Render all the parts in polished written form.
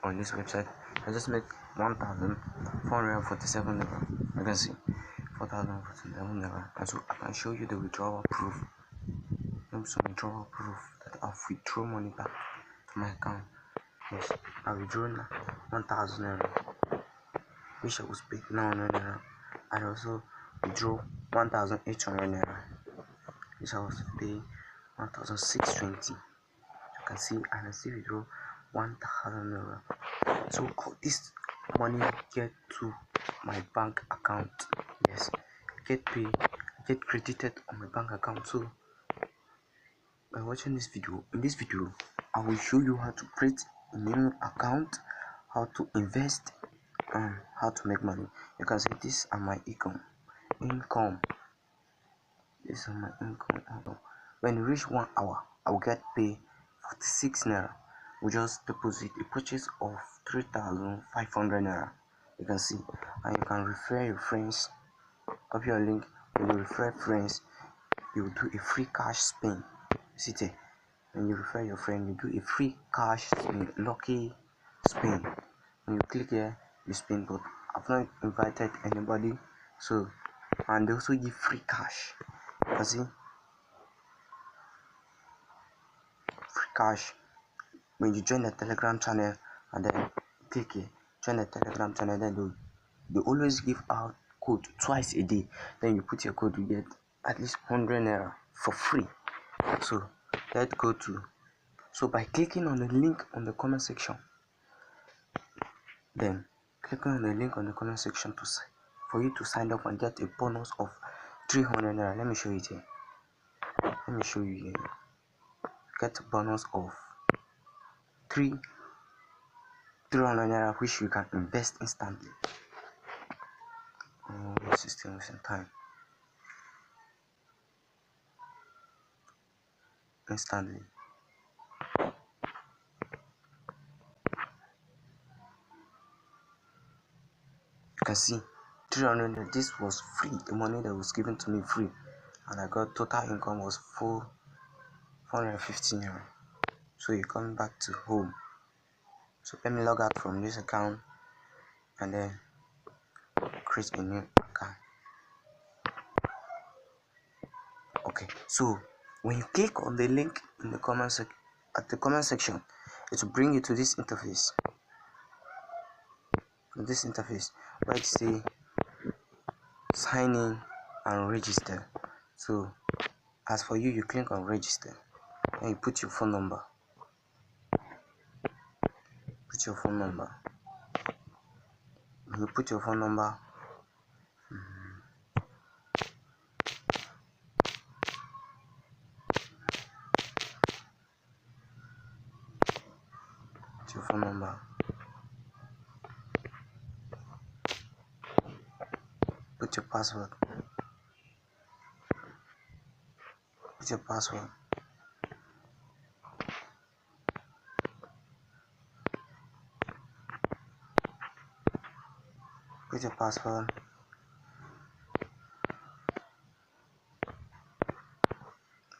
on this website. I just made 1,447 naira. You can see 4,047 naira, and so I can show you the withdrawal proof. Some withdrawal proof that I've withdrawn money back to my account. Yes, I withdrawn 1,000 naira, which I was paid 900 naira, and also withdraw 1,800 naira, which I was paid 1,620. You can see, and I still withdraw 1,000 naira. So all this money get to my bank account. Yes, get paid, get credited on my bank account. So by watching this video, in this video I will show you how to create a new account, how to invest, and how to make money. You can see this are my income. This is my income. When you reach 1 hour, I will get paid 46 naira. We just deposit a purchase of 3,500 naira. You can see, and you can refer your friends. Copy your link. When you refer friends, you will do a free cash spin. See there. When you refer your friend, you do a free cash spin, lucky spin. When you click here, you spin. But I've not invited anybody, so, and they also give free cash. You can see free cash when you join the Telegram channel, and then click here, join the Telegram channel. Then they always give out code twice a day. Then you put your code, you get at least 100 naira for free. So let's go to, so by clicking on the link on the comment section, then clicking on the link on the comment section to for you to sign up and get a bonus of 300 naira. Let me show you here. Let me show you here. Get a bonus of 300 naira, which you can invest instantly. System wasting time. Instantly. You can see 300. This was free. The money that was given to me free, and I got total income was 450 naira. So you come back to home. So let me log out from this account and then create a new account. Okay, so when you click on the link in the comment section, it will bring you to this interface. Where it say sign in and register. So as for you, you click on register and you put your phone number. When you put your phone number, put your password. Put your password. Put your password.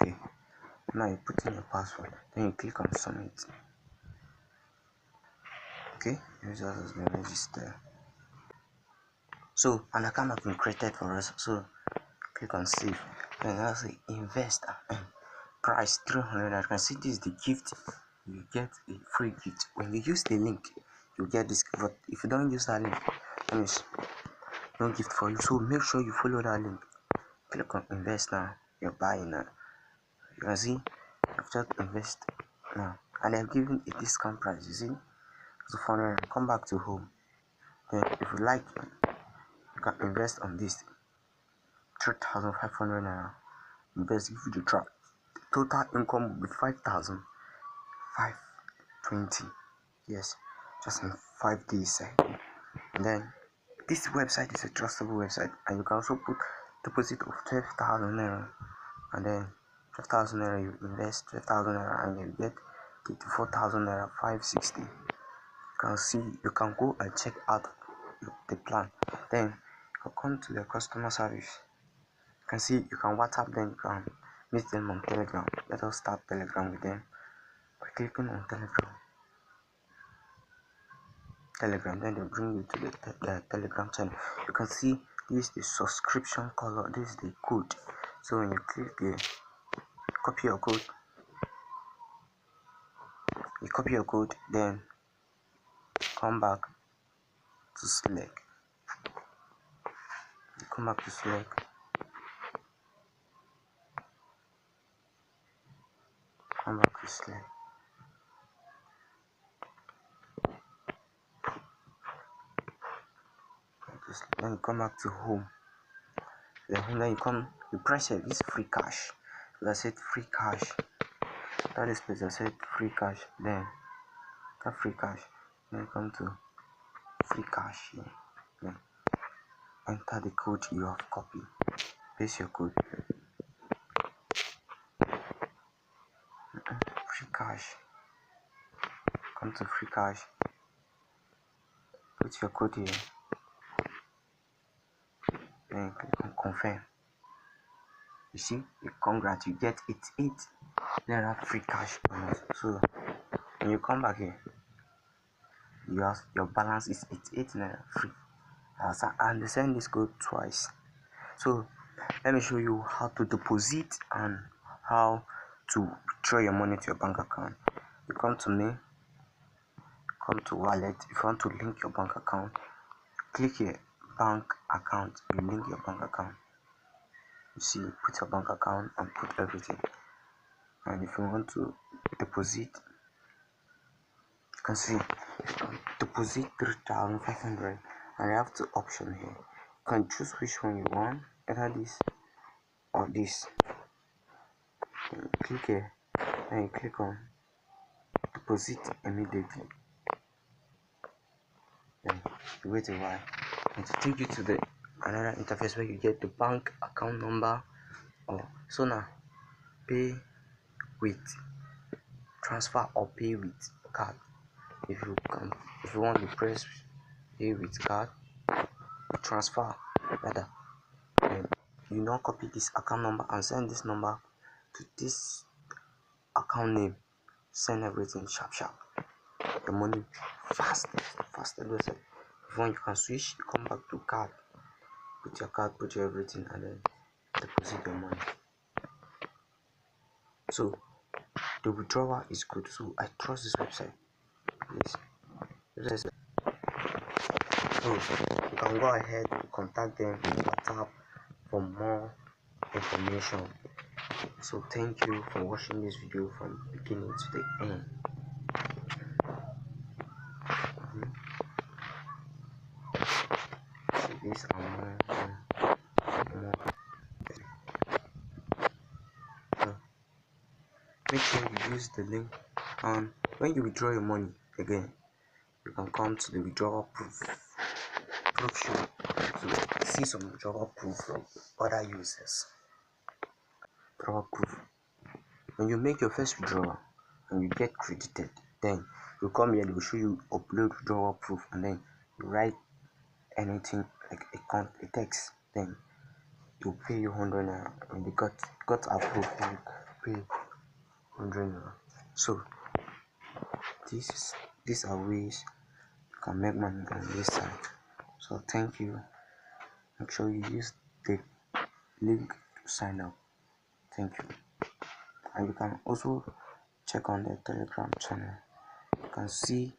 Okay, now you put in your password, then you click on submit. Okay, user has been registered. So an account has been created for us. So click on save. Then now say invest and price 300. I can see this is the gift. You get a free gift when you use the link. You get this, but if you don't use that link, there's no gift for you. So make sure you follow that link. Click on invest now. You're buying now. You can see I've just invest now, and I'm giving a discount price. You see, so for now, come back to home. Then if you like, you can invest on this 3,500 naira. Invest if you try. Total income will be 5,520. Yes, just in 5 days. And then this website is a trustable website, and you can also put deposit of 12,000 naira, and then 12,000 naira you invest 12,000 naira, and you get 84,000 naira, 560. You can see, you can go and check out the plan. Then you can come to the customer service. You can see, you can WhatsApp them, you can meet them on Telegram. Let us start Telegram with them by clicking on Telegram. Telegram. Then they bring you to the Telegram channel. You can see this is the subscription color, this is the code. So when you click here, copy your code, then come back to Slack. Come back to Slack. Come back to Slack. Then you come back to home. Then you press here, this free cash. So I said free cash. That is place I said free cash. Then that free cash. Then come to free cash here. Then enter the code you have copied. Paste your code. Free cash. Come to free cash. Put your code here. Then click on confirm. You see, congrats, you get 88 naira free cash bonus. So when you come back here, your balance is 88 naira free. And they send this code twice. So let me show you how to deposit and how to withdraw your money to your bank account. You come to me, come to wallet. If you want to link your bank account, click here, bank account. You link your bank account. You see, put your bank account and put everything. And if you want to deposit, you can see deposit 3,500, and you have two options here. You can choose which one you want, either this or this. You click here, and you click on deposit immediately. Then you wait a while, and to take you to the another interface where you get the bank account number. So now pay with transfer or pay with card. If you want to press pay with card, transfer rather, then you now copy this account number and send this number to this account name. Send everything sharp. The money fast. If you want, you can switch, you come back to card, put your card, put your everything, and then deposit your money. So the withdrawal is good. So I trust this website. Please. So you can go ahead and contact them on WhatsApp for more information. So thank you for watching this video from beginning to the end. So these are more. So make sure you use the link, and when you withdraw your money again, you can come to the withdrawal proof show to see some withdrawal proof from other users. Withdrawal proof. When you make your first withdrawal and you get credited, then you come here, they will show you upload withdrawal proof, and then you write anything like a text, then they'll pay you 100 naira. When they got approved, then you pay 100 naira. So these are ways you can make money on this side. So thank you. Make sure you use the link to sign up. Thank you. And you can also check on the Telegram channel. You can see